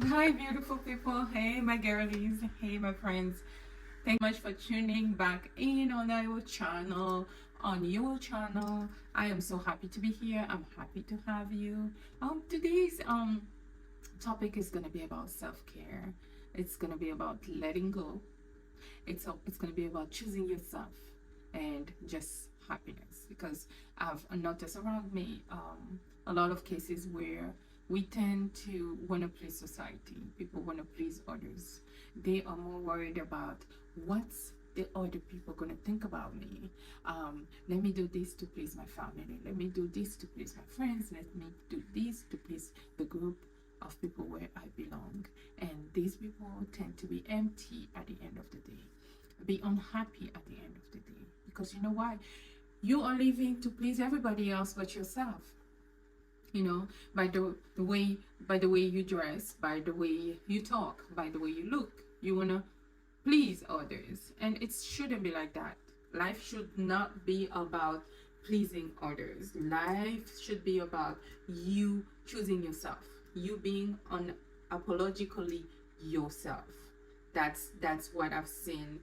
Hi, beautiful people. Hey, my girlies. Hey, my friends. Thank you much for tuning back in on our channel, on your channel. I am so happy to be here. I'm happy to have you. Today's topic is gonna be about self-care. It's gonna be about letting go. It's gonna be about choosing yourself and just happiness, because I've noticed around me a lot of cases where we tend to want to please society. People want to please others. They are more worried about what's the other people gonna think about me. Let me do this to please my family. Let me do this to please my friends. Let me do this to please the group of people where I belong. And these people tend to be empty at the end of the day, be unhappy at the end of the day, because you know why? You are living to please everybody else but yourself. By the way you dress, by the way you talk, by the way you look, you want to please others, and it shouldn't be like that. Life should not be about pleasing others. Life should be about you choosing yourself, you being unapologetically yourself. That's what I've seen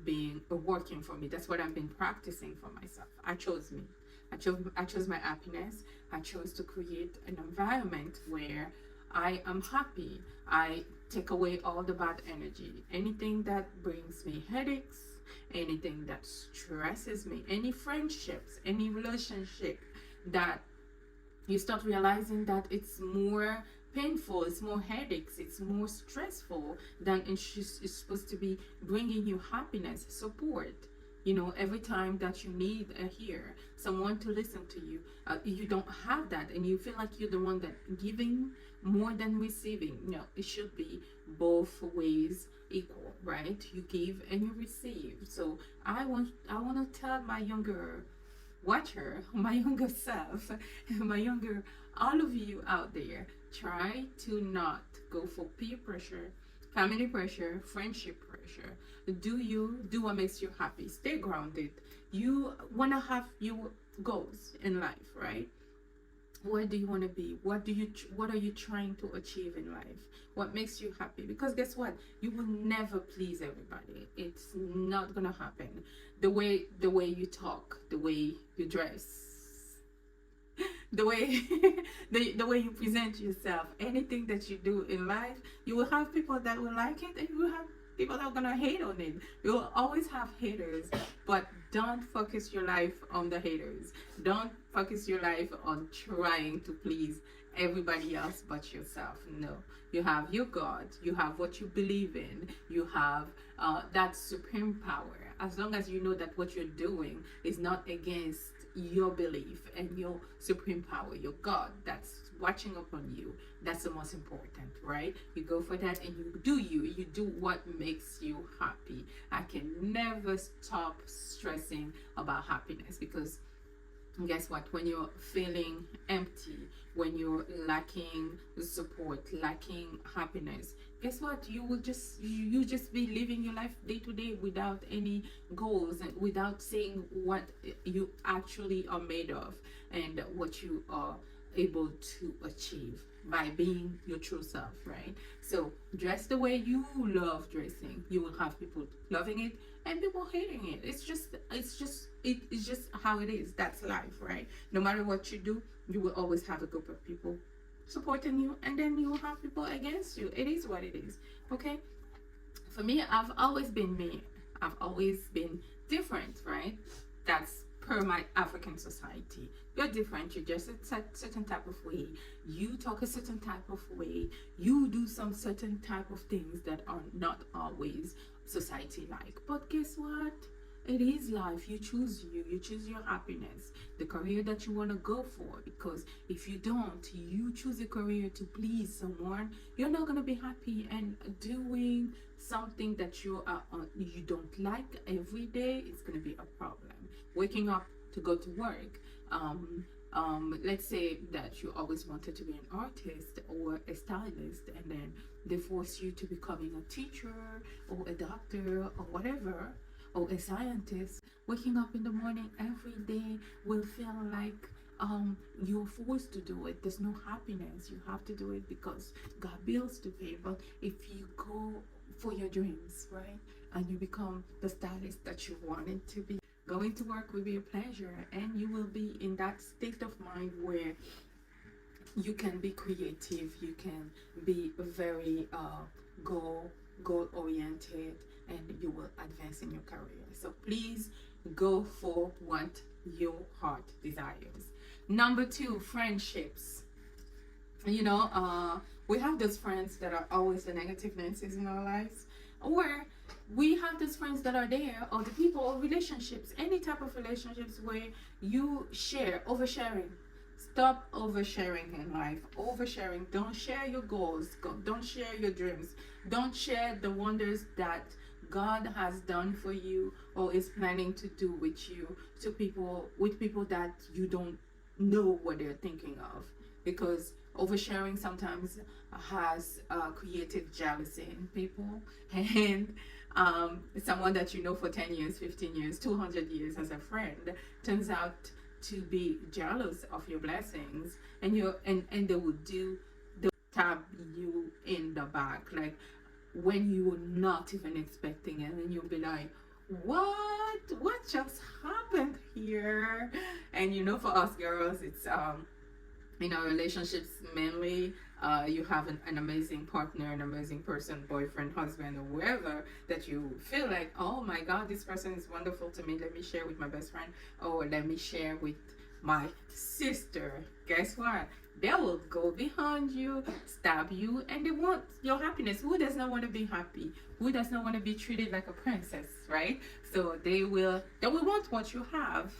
being working for me. That's what I've been practicing for myself. I chose me. I chose my happiness. I chose to create an environment where I am happy. I take away all the bad energy, anything that brings me headaches, anything that stresses me, any friendships, any relationship that you start realizing that it's more painful, it's more headaches, it's more stressful than it's supposed to be bringing you happiness, support. Every time that you need a ear, someone to listen to you, you don't have that, and you feel like you're the one that giving more than receiving. No, it should be both ways equal, right? You give and you receive. So I want to tell my younger watcher, my younger self, my younger, all of you out there, try to not go for peer pressure, family pressure, friendship pressure. Do what makes you happy. Stay grounded. You want to have your goals in life, right? Where do you want to be? What are you trying to achieve in life? What makes you happy? Because guess what? You will never please everybody. It's not gonna happen. The way you talk, the way you dress, the way the way you present yourself, anything that you do in life, you will have people that will like it, and you will have people that are gonna hate on it. You will always have haters, but don't focus your life on the haters. Don't focus your life on trying to please everybody else but yourself. No, you have your God, you have what you believe in, you have that supreme power. As long as you know that what you're doing is not against your belief and your supreme power, your God that's watching upon you, that's the most important, right? You go for that, and you do what makes you happy. I can never stop stressing about happiness, because guess what? When you're feeling empty, when you're lacking support, lacking happiness, guess what? You just be living your life day to day without any goals, and without saying what you actually are made of and what you are able to achieve by being your true self, right? So dress the way you love dressing. You will have people loving it and people hating it. It's just how it is. That's life, right? No matter what you do, you will always have a group of people supporting you, and then you will have people against you. It is what it is. Okay? For me, I've always been me. I've always been different, right? That's per my African society. You're different. You dress a certain type of way. You talk a certain type of way. You do some certain type of things that are not always society like. But guess what? It is life. You choose you. You choose your happiness, the career that you want to go for. Because if you don't, you choose a career to please someone, you're not gonna be happy. And doing something that you don't like every day, it's gonna be a problem. Waking up to go to work. Let's say that you always wanted to be an artist or a stylist, and then they force you to becoming a teacher or a doctor or whatever, or a scientist. Waking up in the morning every day will feel like you're forced to do it. There's no happiness. You have to do it because God bills to pay. But if you go for your dreams, right, and you become the stylist that you wanted to be, going to work will be a pleasure, and you will be in that state of mind where you can be creative, you can be very goal oriented, and you will advance in your career. So please go for what your heart desires. Number two, friendships. You know, we have those friends that are always the negative Nancy's in our lives, or we have those friends that are there, or the people or relationships, any type of relationships where you share, oversharing. Stop oversharing in life. Oversharing. Don't share your goals. Don't share your dreams. Don't share the wonders that God has done for you or is planning to do with you to people, with people that you don't know what they're thinking of, because oversharing sometimes has created jealousy in people, and someone that you know for 10 years, 15 years, 200 years as a friend turns out to be jealous of your blessings, and they would stab you in the back, like when you were not even expecting it, and you'll be like, what just happened here? And you know, for us girls, it's in our relationships mainly, you have an amazing partner, an amazing person, boyfriend, husband, or whoever, that you feel like, oh my God, this person is wonderful to me, let me share with my best friend, or let me share with my sister. Guess what? They will go behind you, stab you, and they want your happiness. Who does not want to be happy? Who does not want to be treated like a princess, right? So they will want what you have.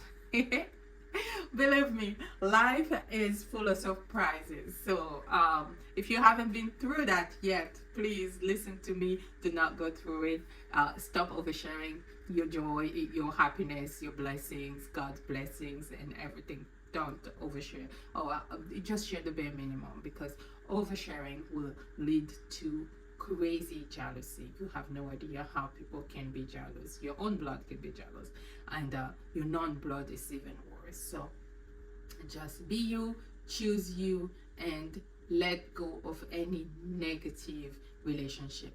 Believe me, life is full of surprises. So if you haven't been through that yet, please listen to me. Do not go through it. Stop oversharing your joy, your happiness, your blessings, God's blessings, and everything. Don't overshare. Just share the bare minimum, because oversharing will lead to crazy jealousy. You have no idea how people can be jealous. Your own blood can be jealous, and your non-blood is even worse. So just be you, choose you, and let go of any negative relationship.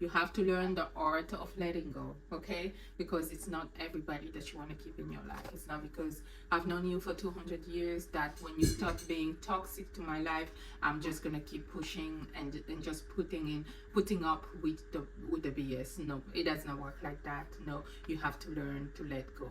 You have to learn the art of letting go, okay? Because it's not everybody that you want to keep in your life. It's not because I've known you for 200 years that when you start being toxic to my life, I'm just gonna keep pushing and just putting up with the BS. No, it does not work like that. No, you have to learn to let go.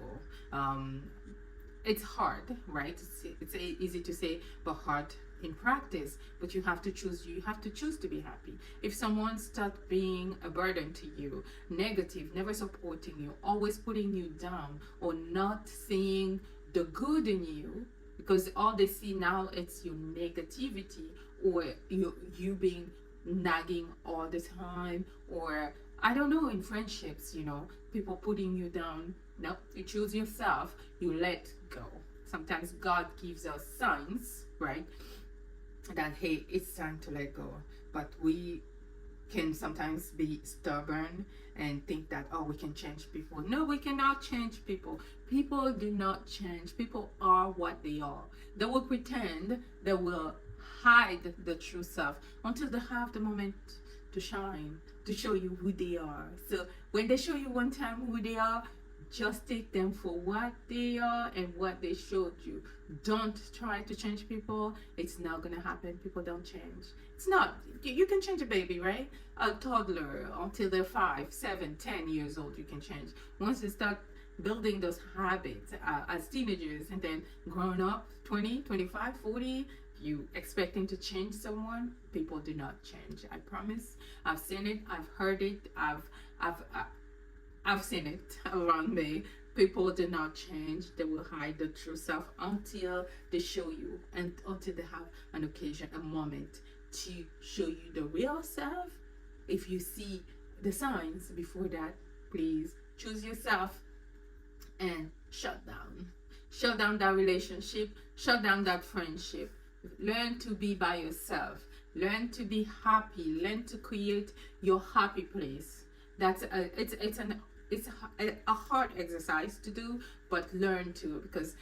It's hard, right? It's easy to say, but hard in practice. But you have to choose. You have to choose to be happy. If someone starts being a burden to you, negative, never supporting you, always putting you down, or not seeing the good in you, because all they see now it's your negativity, or you being nagging all the time, or I don't know, in friendships, you know, people putting you down. No, you choose yourself, you let go. Sometimes God gives us signs, right, that hey, it's time to let go. But we can sometimes be stubborn and think that, oh, we can change people. No, we cannot change people. People do not change. People are what they are. They will pretend, they will hide the true self until they have the moment to shine, to show you who they are. So when they show you one time who they are, just take them for what they are and what they showed you. Don't try to change people. It's not gonna happen. People don't change. It's not. You can change a baby, right? A toddler until they're 5, 7, 10 years old, you can change. Once they start building those habits as teenagers, and then growing up 20, 25, 40, you expecting to change someone, people do not change. I promise. I've seen it. I've heard it. I've seen it around me. People do not change. They will hide the true self until they show you, and until they have an occasion, a moment to show you the real self. If you see the signs before that, please choose yourself and shut down. Shut down that relationship. Shut down that friendship. Learn to be by yourself. Learn to be happy. Learn to create your happy place. It's a hard exercise to do, but learn to, because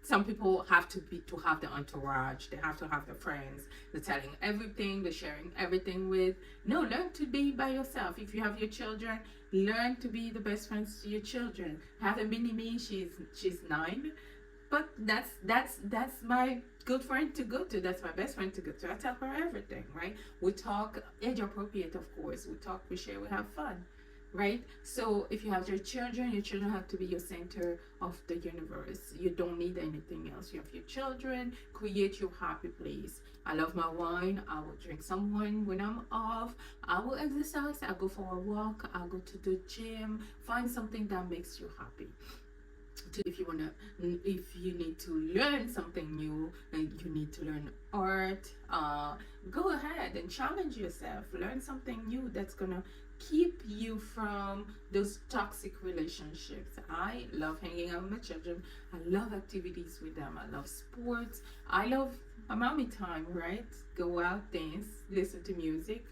some people have to have the entourage. They have to have the friends. They're telling everything. They're sharing everything with. No, learn to be by yourself. If you have your children, learn to be the best friends to your children. Have a mini me. She's 9, but that's my good friend to go to. That's my best friend to go to. I tell her everything. Right? We talk age appropriate, of course. We talk. We share. We have fun. Right? So if you have your children have to be your center of the universe. You don't need anything else. You have your children, create your happy place. I love my wine. I will drink some wine when I'm off. I will exercise. I go for a walk. I go to the gym. Find something that makes you happy. If you need to learn something new and you need to learn art, go ahead and challenge yourself. Learn something new that's gonna keep you from those toxic relationships. I love hanging out with my children. I love activities with them. I love sports. I love a mommy time, right? Go out, dance, listen to music.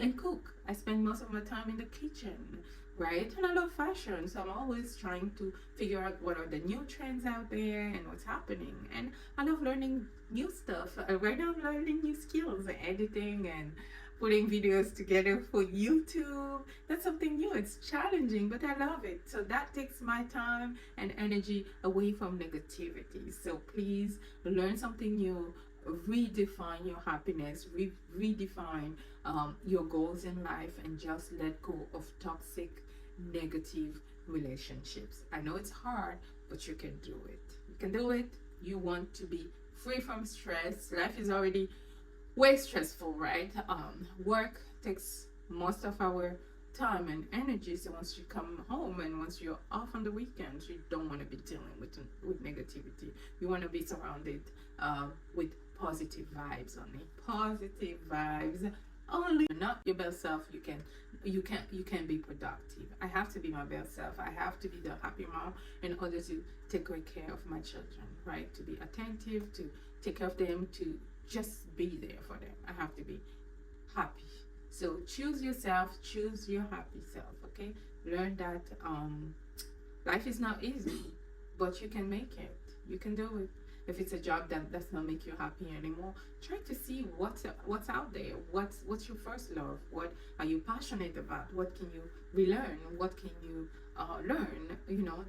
And cook. I spend most of my time in the kitchen, right? And I love fashion, so I'm always trying to figure out what are the new trends out there and what's happening. And I love learning new stuff. Right now I'm learning new skills, editing and putting videos together for YouTube. That's something new. It's challenging, but I love it. So that takes my time and energy away from negativity. So please learn something new, redefine your happiness, redefine your goals in life, and just let go of toxic, negative relationships. I know it's hard, but you can do it. You can do it. You want to be free from stress. Life is already way stressful, right? Work takes most of our time and energy. So once you come home and once you're off on the weekends, you don't want to be dealing with negativity. You want to be surrounded with positive vibes only. Positive vibes only. You're not your best self. You can be productive. I have to be my best self. I have to be the happy mom in order to take great care of my children, right? To be attentive, to take care of them, to just be there for them. I have to be happy. So choose yourself, choose your happy self, okay? Learn that life is not easy, but you can make it. You can do it. If it's a job that does not make you happy anymore, try to see what's out there. What's your first love? What are you passionate about? What can you relearn? What can you learn? You know,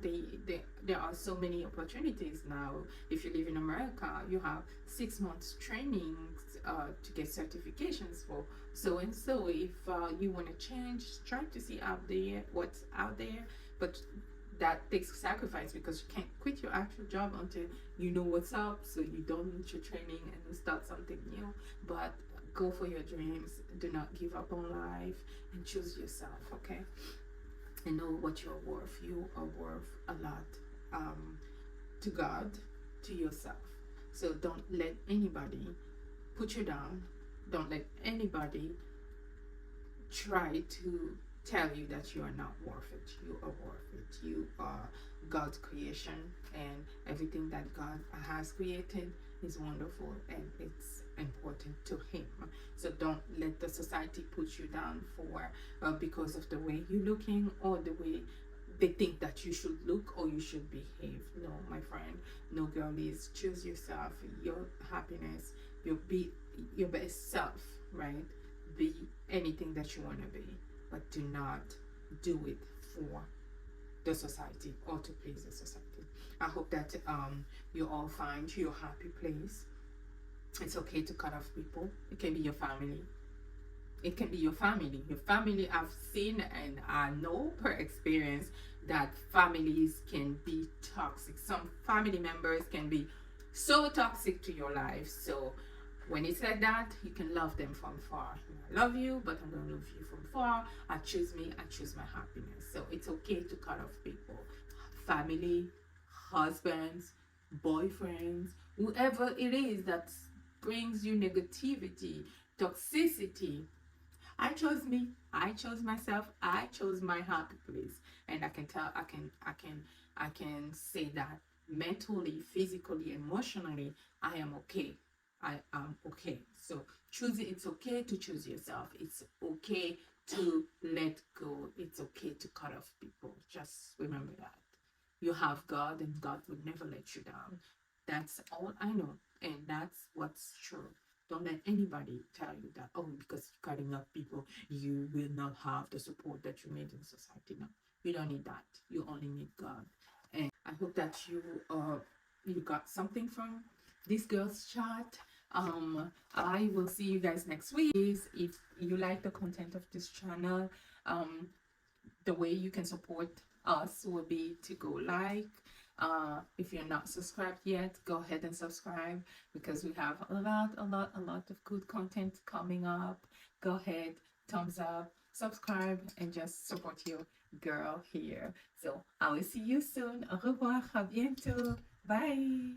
there are so many opportunities now. If you live in America, you have 6 months training to get certifications for so and so. If you want to change, try to see out there what's out there, but that takes sacrifice because you can't quit your actual job until you know what's up, so you don't need your training and start something new. But go for your dreams. Do not give up on life and choose yourself, okay? And know what you're worth. You are worth a lot to God, to yourself. So don't let anybody put you down. Don't let anybody try to tell you that you are not worth it. You are worth it. You are God's creation, and everything that God has created is wonderful and it's important to Him. So don't let the society put you down for because of the way you're looking or the way they think that you should look or you should behave. No, my friend, no, girlies. Choose yourself, your happiness, be your best self, right? Be anything that you want to be, but do not do it for the society or to please the society. I hope that you all find your happy place. It's okay to cut off people. It can be your family. It can be your family. Your family, I've seen and I know per experience that families can be toxic. Some family members can be so toxic to your life. So when it's like that, you can love them from far. I love you, but I'm going to love you from far. I choose me. I choose my happiness. So it's okay to cut off people. Family, husbands, boyfriends, whoever it is that brings you negativity, toxicity. I chose me. I chose myself. I chose my happy place. And I can tell, I can say that mentally, physically, emotionally, I am okay. I am okay. So choose it. It's okay to choose yourself. It's okay to let go. It's okay to cut off people. Just remember that. You have God, and God would never let you down. That's all I know, and that's what's true. Don't let anybody tell you that, oh, because you're cutting up people, you will not have the support that you need in society. No, you don't need that. You only need God. And I hope that you got something from this girl's chat. I will see you guys next week. If you like the content of this channel, um, the way you can support us will be to go like. If you're not subscribed yet, go ahead and subscribe because we have a lot of good content coming up. Go ahead, thumbs up, subscribe, and just support your girl here. So I will see you soon. Au revoir, à bientôt. Bye.